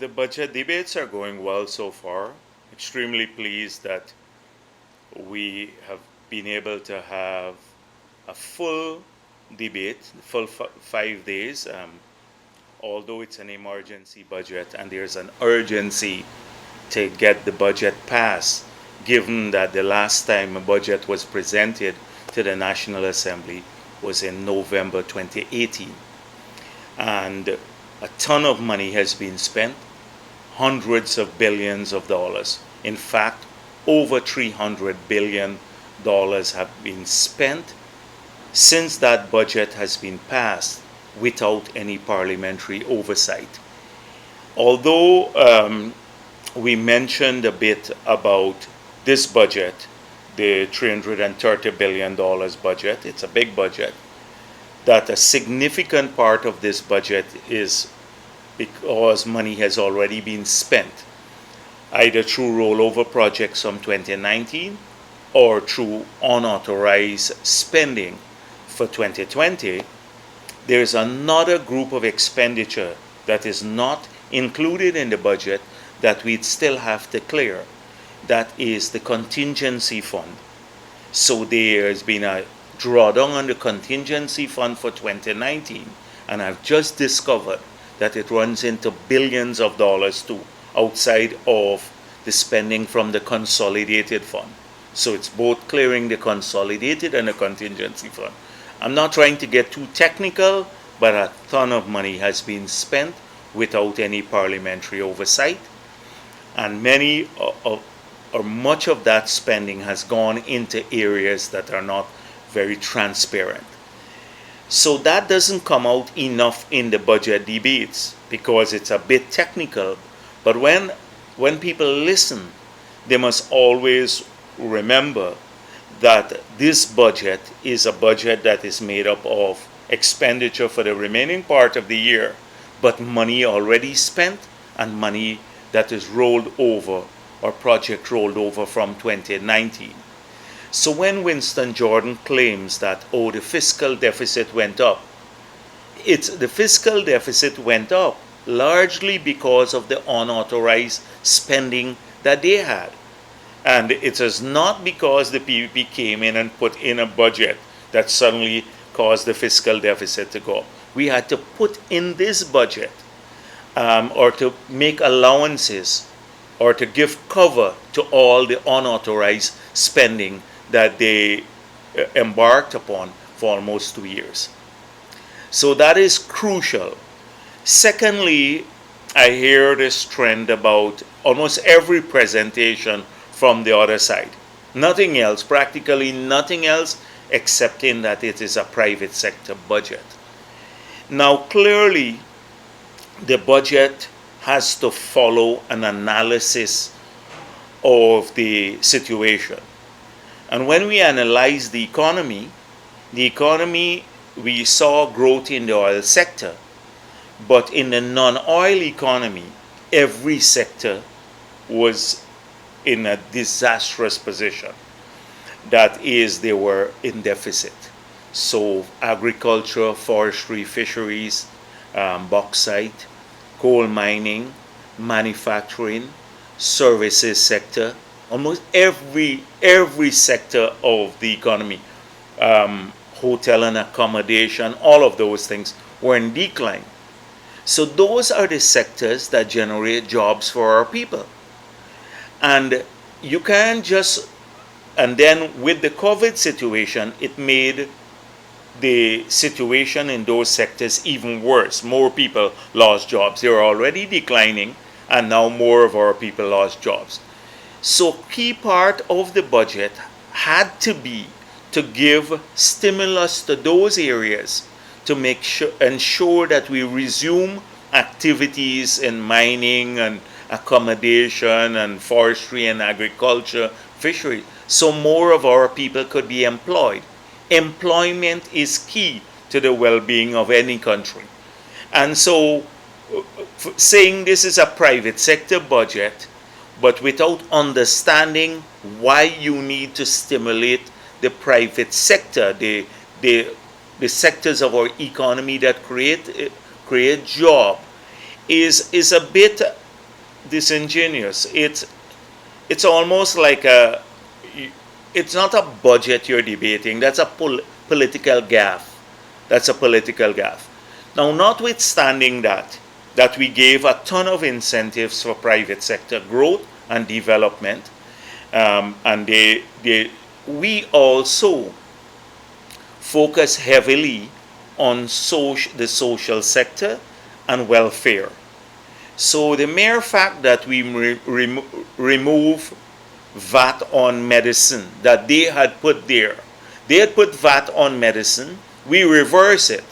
The budget debates are going well so far. Extremely pleased that we have been able to have a full debate, full 5 days, although it's an emergency budget and there's an urgency to get the budget passed, given that the last time a budget was presented to the National Assembly was in November 2018. And a ton of money has been spent, hundreds of billions of dollars. In fact, over $300 billion have been spent since that budget has been passed without any parliamentary oversight. Although we mentioned a bit about this budget, the $330 billion budget, it's a big budget, that a significant part of this budget is because money has already been spent, either through rollover projects from 2019 or through unauthorized spending for 2020. There's another group of expenditure that is not included in the budget that we'd still have to clear. That is the contingency fund. So there's been a drawdown on the contingency fund for 2019, and I've just discovered that it runs into billions of dollars too, outside of the spending from the consolidated fund. So it's both clearing the consolidated and the contingency fund. I'm not trying to get too technical, but a ton of money has been spent without any parliamentary oversight, and much of that spending has gone into areas that are not very transparent. So that doesn't come out enough in the budget debates because it's a bit technical. But when people listen, they must always remember that this budget is a budget that is made up of expenditure for the remaining part of the year, but money already spent and money that is rolled over or project rolled over from 2019. So when Winston Jordan claims that, the fiscal deficit went up, the fiscal deficit went up largely because of the unauthorized spending that they had. And it is not because the PPP came in and put in a budget that suddenly caused the fiscal deficit to go up. We had to put in this budget or to make allowances or to give cover to all the unauthorized spending that they embarked upon for almost 2 years. So that is crucial. Secondly, I hear this trend about almost every presentation from the other side. Nothing else, practically nothing else, excepting that it is a private sector budget. Now, clearly, the budget has to follow an analysis of the situation. And when we analyze the economy, we saw growth in the oil sector. But in the non-oil economy, every sector was in a disastrous position. That is, they were in deficit. So agriculture, forestry, fisheries, bauxite, coal mining, manufacturing, services sector, almost every sector of the economy, hotel and accommodation, all of those things were in decline. So those are the sectors that generate jobs for our people. And you can't just, and then with the COVID situation, it made the situation in those sectors even worse. More people lost jobs. They were already declining, and now more of our people lost jobs. So key part of the budget had to be to give stimulus to those areas to ensure that we resume activities in mining and accommodation and forestry and agriculture, fishery, so more of our people could be employed. Employment is key to the well-being of any country. And so saying this is a private sector budget, but without understanding why you need to stimulate the private sector, the sectors of our economy that create job, is a bit disingenuous. It's almost like it's not a budget you're debating. That's a political gaffe. That's a political gaffe. Now, notwithstanding that we gave a ton of incentives for private sector growth and development, and we also focus heavily on the social sector and welfare. So the mere fact that we remove VAT on medicine that they had put there, they had put VAT on medicine, we reverse it.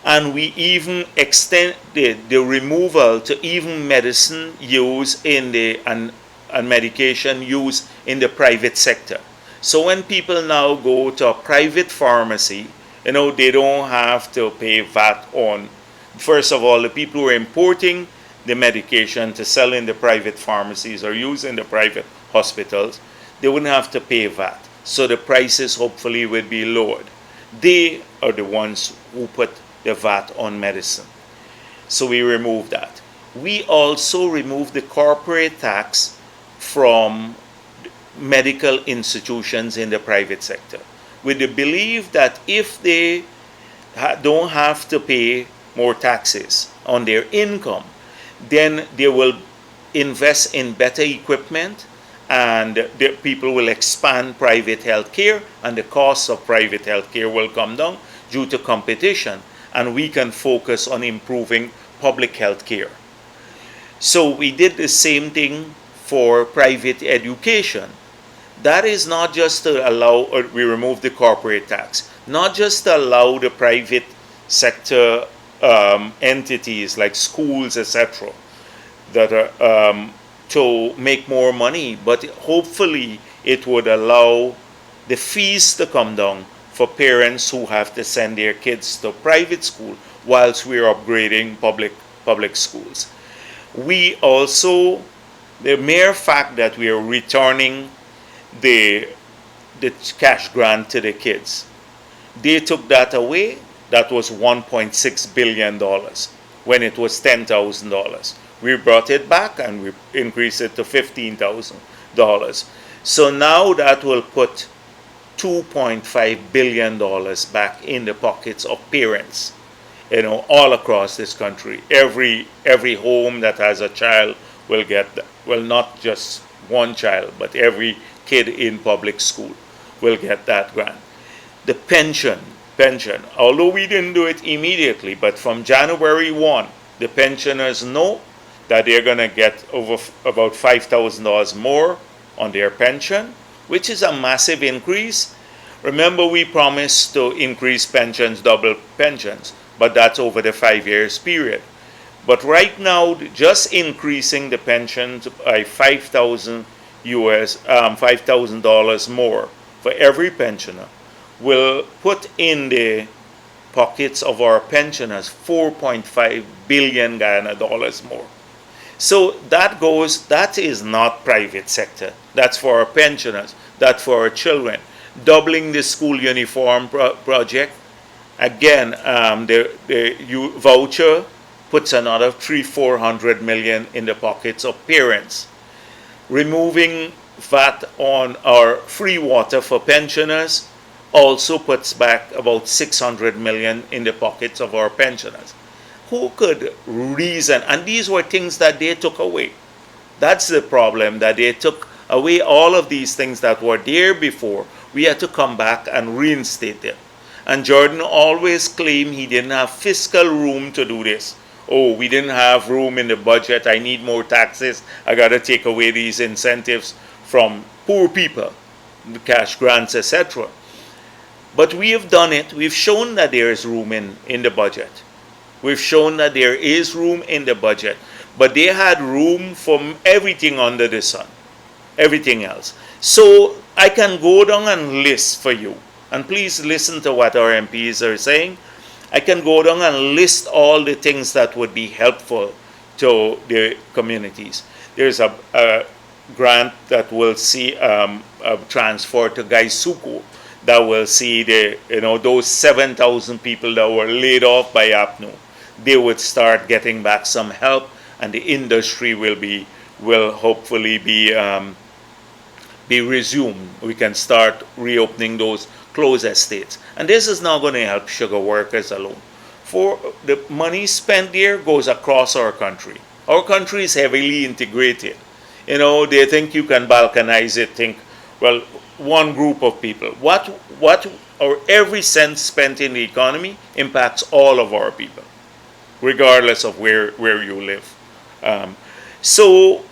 And we even extend the removal to even medicine use in and medication use in the private sector. So when people now go to a private pharmacy, they don't have to pay VAT on, first of all, the people who are importing the medication to sell in the private pharmacies or use in the private hospitals, they wouldn't have to pay VAT. So the prices hopefully would be lowered. They are the ones who put the VAT on medicine. So we remove that. We also remove the corporate tax from medical institutions in the private sector, with the belief that if they don't have to pay more taxes on their income, then they will invest in better equipment, and the people will expand private health care, and the cost of private health care will come down due to competition, and we can focus on improving public health care. So we did the same thing for private education. That is not just to allow, or we remove the corporate tax, not just to allow the private sector entities like schools, etc., that are to make more money, but hopefully it would allow the fees to come down for parents who have to send their kids to private school whilst we're upgrading public schools. We also, the mere fact that we are returning the cash grant to the kids, they took that away. That was $1.6 billion when it was $10,000. We brought it back and we increased it to $15,000. So now that will put $2.5 billion back in the pockets of parents, all across this country. Every home that has a child will get that. Well, not just one child, but every kid in public school will get that grant. The pension, although we didn't do it immediately, but from January 1, the pensioners know that they're going to get over about $5,000 more on their pension, which is a massive increase. Remember, we promised to increase pensions, double pensions, but that's over the 5 years period. But right now, just increasing the pensions by $5,000 more for every pensioner will put in the pockets of our pensioners 4.5 billion Guyana dollars more. So that is not private sector. That's for our pensioners. That's for our children. Doubling the school uniform project. Again, the voucher puts another $400 million in the pockets of parents. Removing VAT on our free water for pensioners also puts back about $600 million in the pockets of our pensioners. Who could reason? And these were things that they took away. That's the problem, that they took away all of these things that were there before. We had to come back and reinstate them. And Jordan always claimed he didn't have fiscal room to do this. Oh, we didn't have room in the budget. I need more taxes. I got to take away these incentives from poor people, the cash grants, etc. But we have done it. We've shown that there is room in the budget. We've shown that there is room in the budget. But they had room for everything under the sun, everything else. So I can go down and list for you. And please listen to what our MPs are saying. I can go down and list all the things that would be helpful to the communities. There's a grant that will see a transfer to Gaisuku that will see those 7,000 people that were laid off by APNO. They would start getting back some help and the industry will hopefully be resumed. We can start reopening those closed estates. And this is not going to help sugar workers alone. For the money spent there goes across our country. Our country is heavily integrated. They think you can balkanize it, think, well, one group of people. Or every cent spent in the economy impacts all of our people, regardless of where you live. So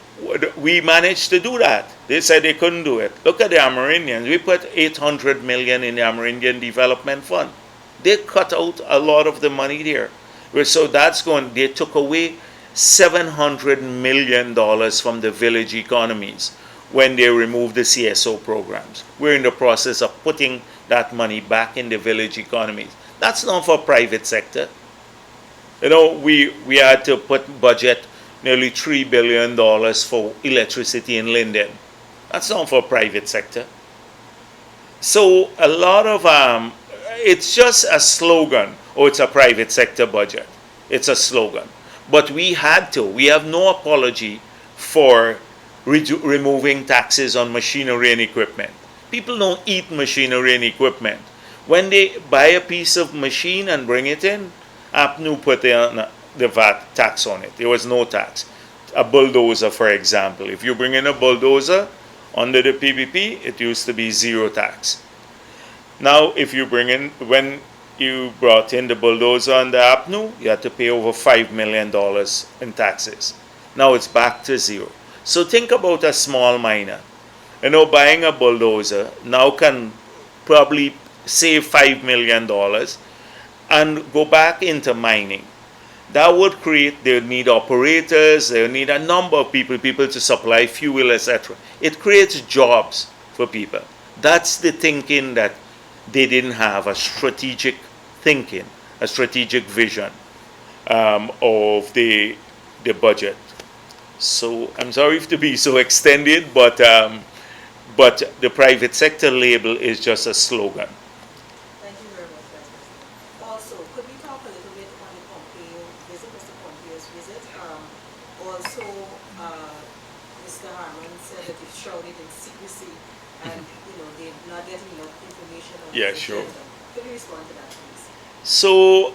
we managed to do that. They said they couldn't do it. Look at the Amerindians. We put $800 million in the Amerindian Development Fund. They cut out a lot of the money there. So they took away $700 million from the village economies when they removed the CSO programs. We're in the process of putting that money back in the village economies. That's not for private sector. We had to budget nearly $3 billion for electricity in Linden. That's not for private sector. So a lot of it's just a slogan. Oh, it's a private sector budget. It's a slogan. But we have no apology for removing taxes on machinery and equipment. People don't eat machinery and equipment. When they buy a piece of machine and bring it in, APNU put the VAT tax on it. There was no tax. A bulldozer, for example. If you bring in a bulldozer under the PPP, it used to be zero tax. Now, when you brought in the bulldozer under APNU, you had to pay over $5 million in taxes. Now it's back to zero. So think about a small miner. Buying a bulldozer now can probably save $5 million and go back into mining. That would they would need operators, they would need a number of people to supply fuel, etc. It creates jobs for people. That's the thinking that they didn't have, a strategic thinking, a strategic vision of the budget. So I'm sorry to be so extended, but the private sector label is just a slogan. Thank you very much, Vice President. Also, could we talk a little bit on the Pompeo visit, Mr. Pompeo's visit? Also, Mr. Harman said that it's shrouded in secrecy, and they're not getting enough information on Yeah, this sure. agenda. Could you respond to that, please? So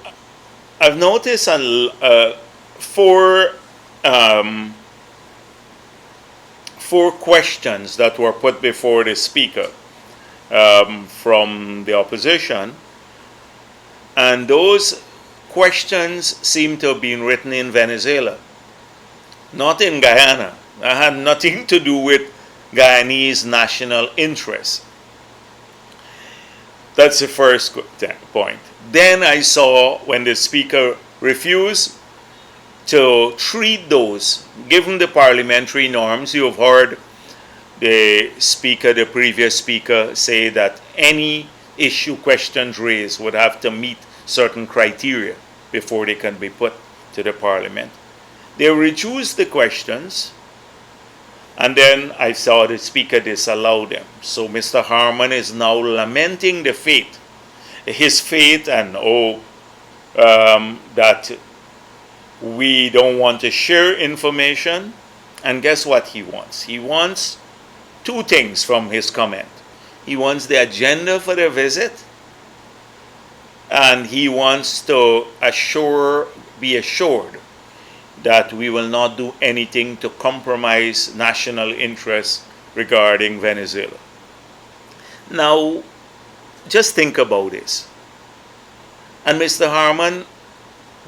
I've noticed four questions that were put before the speaker from the opposition, and those questions seem to have been written in Venezuela, not in Guyana. That had nothing to do with Guyanese national interest. That's the first point. Then I saw when the speaker refused to treat those, given the parliamentary norms. You have heard the previous speaker say that any questions raised would have to meet certain criteria before they can be put to the parliament. They reduced the questions, and then I saw the speaker disallow them. So Mr. Harman is now lamenting his fate, and that we don't want to share information. And guess what he wants? He wants two things from his comment. He wants the agenda for the visit, and he wants to be assured that we will not do anything to compromise national interests regarding Venezuela. Now, just think about this. And Mr. Harman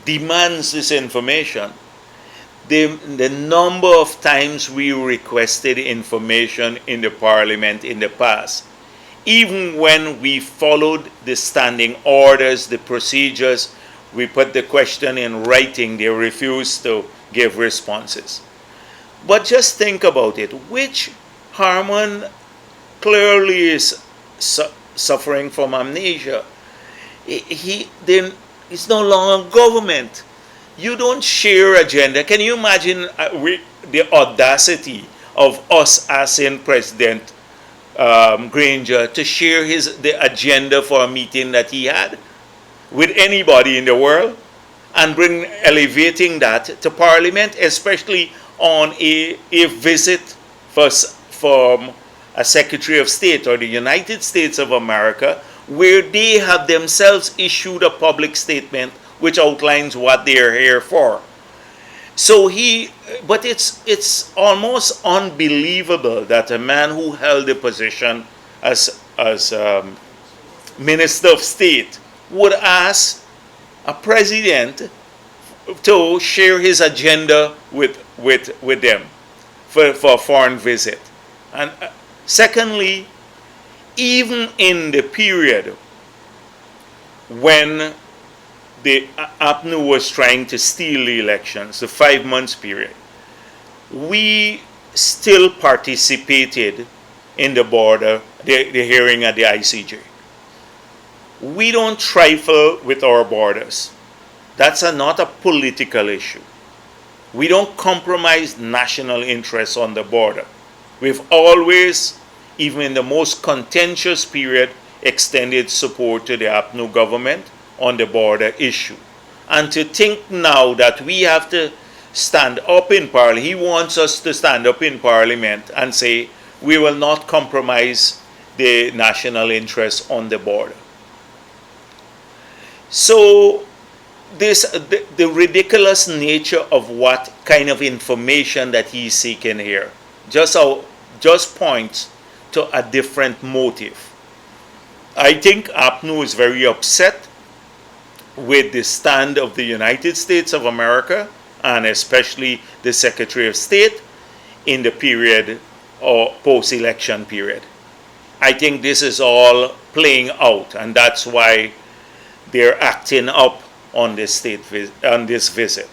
demands this information. The number of times we requested information in the parliament in the past, even when we followed the standing orders, the procedures, we put the question in writing, they refused to give responses. But just think about it. Which Harman clearly is suffering from amnesia. It's no longer government. You don't share agenda. Can you imagine the audacity of us asking President Granger to share the agenda for a meeting that he had with anybody in the world? and bring elevating that to Parliament, especially on a visit from a Secretary of State or the United States of America, where they have themselves issued a public statement which outlines what they are here for. So but it's almost unbelievable that a man who held a position as Minister of State would ask a president to share his agenda with them for a foreign visit. And secondly, even in the period when the APNU was trying to steal the elections, the 5 months period, we still participated in the hearing at the ICJ. We don't trifle with our borders. That's not a political issue. We don't compromise national interests on the border. We've always, even in the most contentious period, extended support to the APNU government on the border issue. And to think now that we have to stand up in Parliament, he wants us to stand up in Parliament and say we will not compromise the national interests on the border. So the ridiculous nature of what kind of information that he's seeking here just points to a different motive. I think APNU is very upset with the stand of the United States of America and especially the Secretary of State in the period or post-election period. I think this is all playing out, and that's why they're acting up on this visit.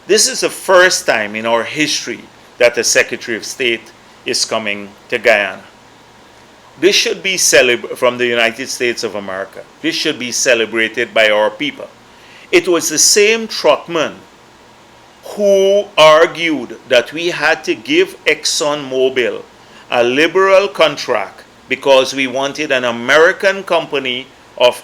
This is the first time in our history that the Secretary of State is coming to Guyana. This should be from the United States of America. This should be celebrated by our people. It was the same truckman who argued that we had to give ExxonMobil a liberal contract because we wanted an American company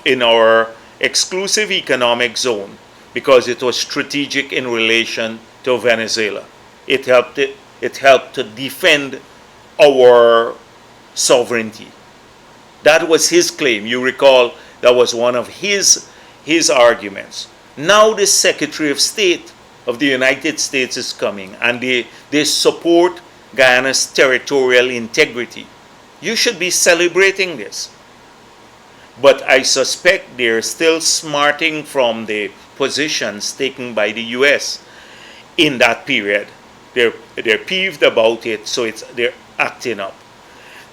in our exclusive economic zone because it was strategic in relation to Venezuela. It helped to defend our sovereignty. That was his claim. You recall that was one of his arguments. Now the Secretary of State of the United States is coming, and they support Guyana's territorial integrity. You should be celebrating this. But I suspect they're still smarting from the positions taken by the U.S. in that period. They're peeved about it, so they're acting up.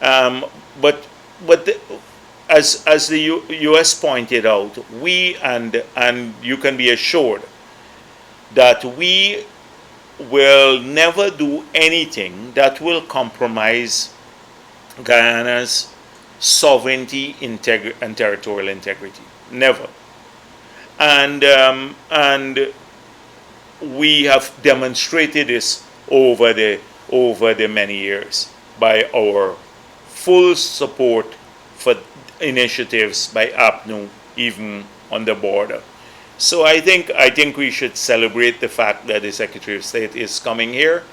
But as the U.S. pointed out, and you can be assured that we will never do anything that will compromise Guyana's sovereignty and territorial integrity. Never. And we have demonstrated this over the many years by our full support for initiatives by APNU, even on the border. So I think we should celebrate the fact that the Secretary of State is coming here,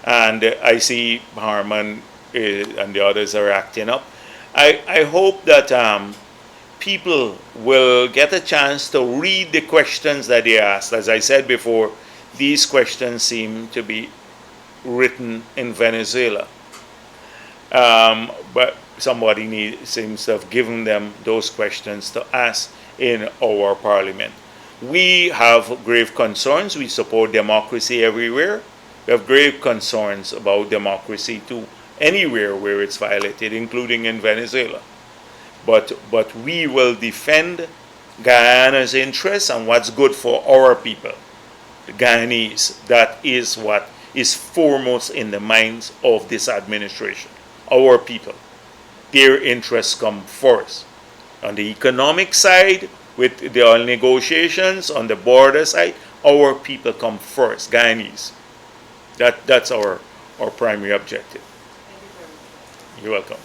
and I see Harman and the others are acting up. I hope that people will get a chance to read the questions that they asked. As I said before, these questions seem to be written in Venezuela. But somebody seems to have given them those questions to ask in our parliament. We have grave concerns. We support democracy everywhere. We have grave concerns about democracy too, anywhere where it's violated, including in Venezuela. But we will defend Guyana's interests and what's good for our people, the Guyanese. That is what is foremost in the minds of this administration. Our people. Their interests come first. On the economic side, with the oil negotiations, on the border side, our people come first, Guyanese. That's our primary objective. Thank you very much. You're welcome.